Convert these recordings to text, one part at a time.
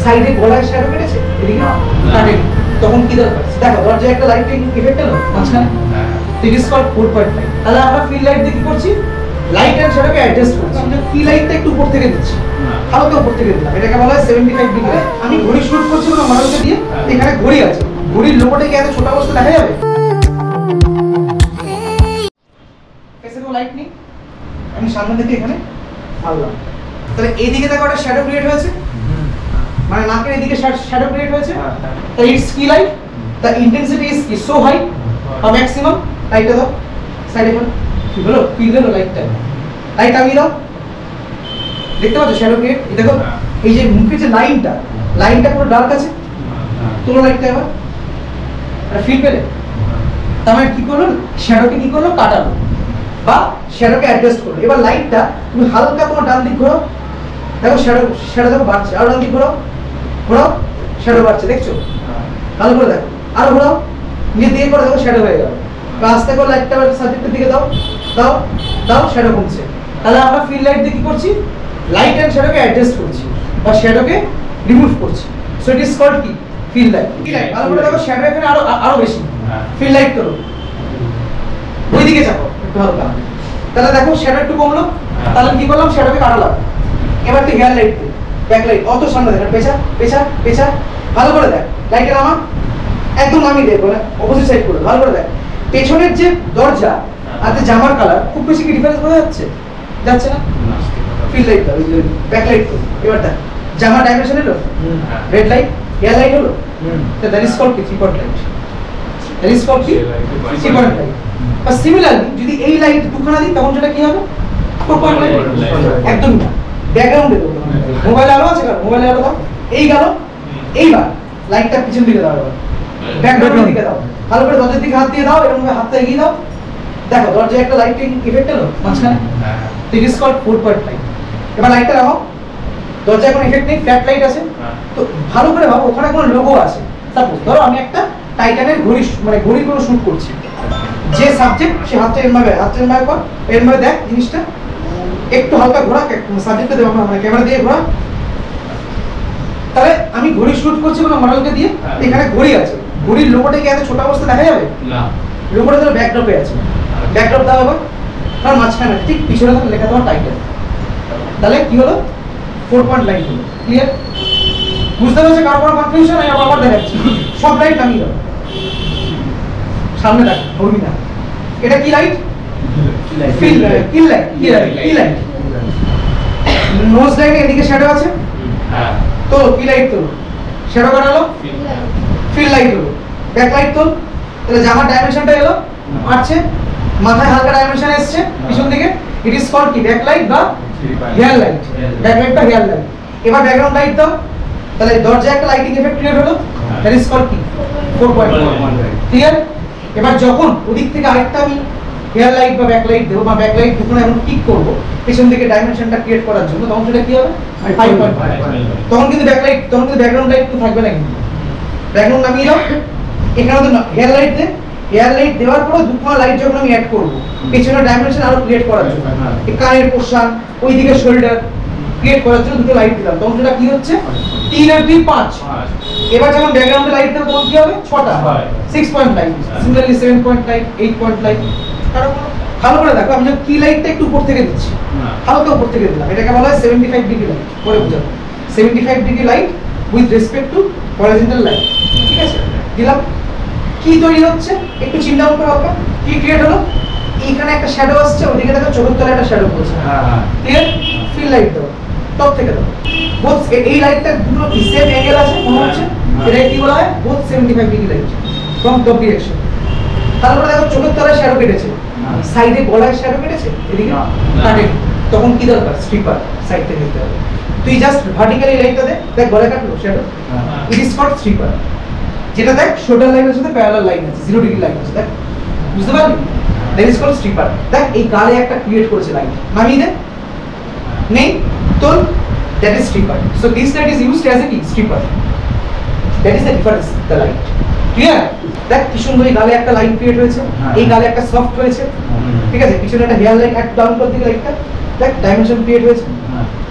সাইডে গলায় শ্যাডো কেটেছে এদিকে কাটেনি, তখন কি দরকার? দেখো দরজায় একটা লাইটিং ইফেক্ট এলো মাঝখানে, ইট ইজ কল্ড 4.5। তাহলে আমরা ফিল লাইট দিয়ে কি করছি? লাইট এন্ড শ্যাডোকে অ্যাডজাস্ট করছি। আমরা ফিল লাইটটা একটু উপর থেকে দিচ্ছি, হালকা উপর থেকে দিলাম, এটাকে বলা হয় 75 ডিগ্রি। আমি ঘড়ি শুট করছি কোনো মডেলকে দিয়ে, এখানে ঘড়ি আছে, ঘড়ির লোগোটা কি এত ছোট অবস্থা দেখা যাবে? এসে কোনো লাইট নেই, আমি সামনে থেকে এখানে মারলাম, তাহলে এইদিকে দেখো একটা শ্যাডো ক্রিয়েট হয়েছে, মানে নাকের এদিকে শ্যাডো ক্রিয়েট হয়েছে। তাই ইটস কি লাইট, দ্য ইন্টেন্সিটি ইজ কি সো হাই বা ম্যাক্সিমাম। লাইটটা দাও সাইডে কোন কি হলো, ফিল হলো লাইটটা, লাইট আমি দাও, দেখতে পাচ্ছ শ্যাডো ক্রিয়েট। দেখো এই যে মুখের যে লাইনটা পুরো ডার্ক আছে, তোলো লাইটটা এবার, ফিল পেলে? তার মানে কি করলো, শ্যাডোকে কি করলো, কাটালো বা শ্যাডোকে অ্যাডজাস্ট করলো। এবার লাইটটা তুমি হালকা তোমার ডান দিক ঘোরাও, দেখো শ্যাডো দেখো বাড়ছে, আর ডান দিক ঘোরাও, শ্যাডো বাড়ছে, দেখছো? ভালো করে দেখো, আরো ঘোরাও, নিজে দিয়ে করে দেখো শ্যাডো হয়ে গেল। আস্তে করে লাইটটা সাবজেক্টের দিকে দাও, শ্যাডো কমছে। তাহলে আমরা ফিল লাইট দিয়ে কি করছি? লাইট এন্ড শ্যাডোকে অ্যাডজাস্ট করছি বা শ্যাডোকে রিমুভ করছি। সো ইট ইজ কল্ড কি? Fill light. ভালো করে দেখো শ্যাডো এখানে আরো বেশি, ফিল লাইট করো, ওইদিকে যাবো একটু হালকা, তাহলে দেখো শ্যাডো একটু কমলো। তাহলে কি করলাম, শ্যাডোকে কাটালাম। এবার তুই হেয়ার লাইট দে, ব্যাক লাইট, অত সামনে দেখ, পেছা, ভালো করে দেখ, লাইটের আমার একদম নামিয়ে দেবো না, অপোজিট সাইড করে ভালো করে দেখ। পেছনের যে দরজা আর যে জামার কালার খুব বেশি কি ডিফারেন্স বোঝা যাচ্ছে? যাচ্ছে না? ফিল লাইট দাও, ব্যাক লাইট করো, এবার দেখ জামার ডাইমেনশন এলো, রেড লাইট, হেয়ার লাইট হলো, দ্যাট ইজ কল্ড কি? 3-point light. That is called কি? 3-point light. বা সিমিলারলি যদি এই লাইট দুখানা দিই তখন সেটা কি হবে? 4-point light. একদম না, ব্যাকগ্রাউন্ডে দেবো, মোবাইল আলো আছে, মোবাইল আলো দাও, এই গেল। এইবার লাইটটা পিছন দিকে দাও, ব্যাকগ্রাউন্ডের দিকে দাও, ভালো করে দরজার দিকে হাত দিয়ে দাও, এরকম ভাবে হাতটা এগিয়ে দাও, দেখো দরজায় একটা লাইটিং ইফেক্ট এলো মাঝখানে, ইট ইজ কল্ড 4.5। এবার লাইটটা রাখো, দরজায় কোনো ইফেক্ট নেই, ফ্ল্যাট লাইট আছে, তো ভালো করে ভাবো ওখানে কোনো লোগো আছে। সাপোজ ধরো আমি একটা টাইটানের ঘড়ি কোনো শুট করছি, যে সাবজেক্ট সে হাতটা এরমাবে কর, এরমাবে দেখ জিনিসটা, একটু হালকা ঘোরা, সাবজেক্টটা দেবো আমরা ক্যামেরা দিয়ে ঘোরা। তাহলে আমি ঘড়ি শুট করছি কোনো মডেলকে দিয়ে, এখানে ঘড়ি আছে, ঘড়ির লোগোটা কি এত ছোট অবস্থা দেখা যাবে? না, লোগোটা ধরো ব্যাকড্রপে আছে, ব্যাকড্রপ দাও হবে, কারণ মাঝখানে ঠিক পিছনে লেখা তোমার টাইটেল। তাহলে কি হলো, 4-point লাইট হলো। ক্লিয়ার? বুঝতে পারছো? কারো কোনো কনফিউশন নেই? আবার দেখাচ্ছি, সব লাইট নামিয়ে দাও, সামনে দেখ, ধরবি না। এটা কি লাইট? Fill light. কি লাইট? নোজ লাইটে এদিকে শ্যাডো আছে, তো কি লাইট তোলো, শ্যাডো কাটালো, ফিল লাইট হলো, ব্যাক লাইট তোল, তাহলে জামার ডাইমেনশনটা এলো, আসছে, মাথায় হালকা ডাইমেনশন এসছে পিছন দিকে, ইট ইজ কল্ড কি? ব্যাক লাইট বা হেয়ার লাইট। ব্যাক লাইট বা হেয়ার লাইট। এবার ব্যাকগ্রাউন্ড লাইট দাও, তাহলে দরজায় একটা লাইটিং এফেক্ট ক্রিয়েট হলো, দ্যাট ইজ কল্ড কি? 4.1। ক্লিয়ার? এবার যখন ওদিক থেকে আরেকটা আমি হেয়ার লাইট বা ব্যাক লাইট দেবো, বা ব্যাক লাইট দুটো এমন কিক করবো পেছন থেকে ডাইমেনশনটা ক্রিয়েট করার জন্য, তখন সেটা কি হবে? 5.5। তখন কিন্তু ব্যাকগ্রাউন্ড লাইট তো থাকবে না, কিন্তু ব্যাকগ্রাউন্ড নামিয়ে দাও, এখানে তো হেয়ার লাইট দে, হেয়ার লাইট দেওয়ার পরে দুখানা লাইট যখন আমি অ্যাড করবো পেছনের ডাইমেনশন আরো ক্রিয়েট করার জন্য, এই কানের পোর্শন, ওইদিকে শোল্ডার ক্রিয়েট করার জন্য দুটো লাইট দিলাম, তখন সেটা কি হচ্ছে? 3 আর 2 5। এবার যখন ব্যাকগ্রাউন্ডে লাইট দেবো তখন কি হবে? 6টা 6-point light. Similarly 7-point light, 8-point light. ভালো করে দেখো, আমি যখন কি লাইটটা একটু উপর থেকে দিচ্ছি, হালকা উপর থেকে দিলাম, এটাকে বলা হয় 75 ডিগ্রি লাইট। পরে বুঝাবো 75 degree light with respect to horizontal light. ঠিক আছে, দিলাম। কি তৈরি হচ্ছে একটু চিন্তা করতে হবে, কি ক্রিয়েট হলো? এইখানে একটা শ্যাডো আসছে, ওইদিকে দেখো চোখের তলায় একটা শ্যাডো পড়ছে। ক্লিয়ার? ফিল লাইট দাও, টপ থেকে দাও, বোথ এই লাইটটা দুটো সেম অ্যাঙ্গেল আছে মনে হচ্ছে, এটা কি বলা হয়? Both 75 degree light from top direction. তারপরে দেখো চোখের তলায় শ্যাডো কেটেছে, সাইডে গলায় শ্যাডো কেটেছে, এদিকে কাটেনি, তখন কি দরকার? স্ট্রিপার সাইড থেকে দিতে হবে। তুই জাস্ট ভার্টিক্যালি লাইটটা দে, দেখ গলায় কাটলো shadow, it is called stripper. যেটা দেখ শোল্ডার লাইনের সাথে প্যারালাল লাইন আছে, 0 ডিগ্রি লাইন আছে, দেখ বুঝতে পারলি? That is called stripper. দেখ এই গালে একটা ক্রিয়েট করেছে লাইন, নামিয়ে দে, নেই তোল, that is stripper. So this light is used as a কি? Stripper. That is the difference the light. Clear? দেখ কি সুন্দর এই গালে একটা লাইন ক্রিয়েট হয়েছে, এই গালে একটা সফট হয়েছে, ঠিক আছে, পিছনে একটা হেয়ার লাইট, একটা ডাউন করতে লাইটটা, দেখ ডাইমেনশন ক্রিয়েট হয়েছে,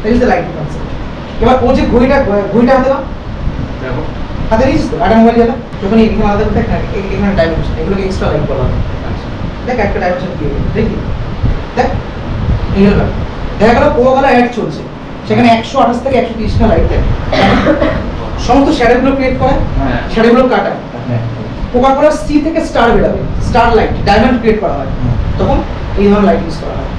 that is the light concept. এবার ও যে ঘড়িটা হাতে নাও, দেখো হাতে নিয়েছিস তো আটা মোবাইল গেলে যখন এখানে আলাদা করতে এখানে ডাইমেনশন এগুলোকে এক্সট্রা লাইট বলা হয়। দেখ একটা ডাইমেনশন দিয়ে দেখি দেখ এই হলো দেখা গেল পুরো গলা অ্যাড চলছে সেখানে 128 থেকে 130 টা লাইট দেয় সমস্ত শ্যাডোগুলো ক্রিয়েট করে শ্যাডোগুলো কাটায় কোকা কোলা সি থেকে স্টার বেরোবে স্টার লাইট ডায়মন্ড ক্রিয়েট করা হয় তখন এই ধরনের লাইট ইউজ করা হয়।